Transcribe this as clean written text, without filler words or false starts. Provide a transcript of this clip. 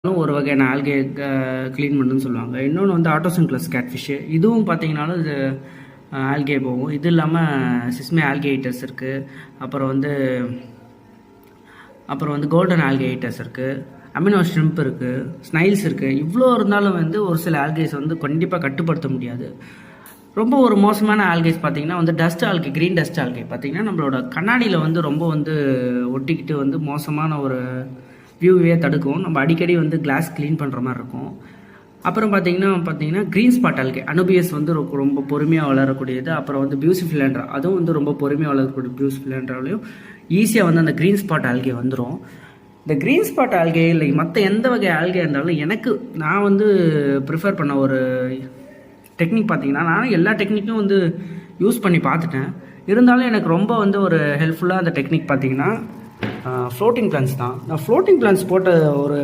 ஒரு வகையான algae clean பண்ணுன்னு சொல்லுவாங்க. இன்னொன்று வந்து ஆட்டோசின்க்ளஸ் கேட்ஃபிஷ்ஷு. இதுவும் பார்த்தீங்கனாலும் இது ஆல்கே போகும். இது இல்லாமல் சிஸ்மே ஆல்கேட்டர்ஸ் இருக்குது. அப்புறம் வந்து கோல்டன் ஆல்கேட்டர்ஸ் இருக்குது. அமினோ ஷ்ரிம்ப் இருக்குது. ஸ்னைல்ஸ் இருக்குது. இவ்வளோ இருந்தாலும் வந்து ஒரு சில ஆல்கேஸ் வந்து கண்டிப்பாக கட்டுப்படுத்த முடியாது. ரொம்ப ஒரு மோசமான ஆல்கேஸ் பார்த்தீங்கன்னா வந்து dust algae, green dust algae பார்த்தீங்கன்னா நம்மளோட கண்ணாடியில் வந்து ரொம்ப வந்து ஒட்டிக்கிட்டு வந்து மோசமான ஒரு வியூவே தடுக்கும். நம்ம அடிக்கடி வந்து கிளாஸ் க்ளீன் பண்ணுற மாதிரி இருக்கும். அப்புறம் பார்த்தீங்கன்னா க்ரீன் ஸ்பாட் ஆல்கே, அனுபியஸ் வந்து ரொம்ப பொறுமையாக வளரக்கூடியது. அப்புறம் வந்து பியூசிஃபிலேண்ட்ரா, அதுவும் வந்து ரொம்ப பொறுமையாக வளரக்கூடிய பியூசிஃபிலேண்ட்ராலையும் ஈஸியாக வந்து அந்த க்ரீன் ஸ்பாட் ஆல்கே வந்துடும். இந்த க்ரீன் ஸ்பாட் ஆல்கே இல்லை மற்ற எந்த வகை ஆல்கே இருந்தாலும் நான் வந்து ப்ரிஃபர் பண்ண ஒரு டெக்னிக் பார்த்தீங்கன்னா, நானும் எல்லா டெக்னிக்கும் வந்து யூஸ் பண்ணி பார்த்துட்டேன். இருந்தாலும் எனக்கு ரொம்ப வந்து ஒரு ஹெல்ப்ஃபுல்லாக அந்த டெக்னிக் பார்த்தீங்கன்னா ஃப்ளோட்டிங் பிளான்ஸ் தான். நான் ஃப்ளோட்டிங் பிளான்ஸ் போட்ட ஒரு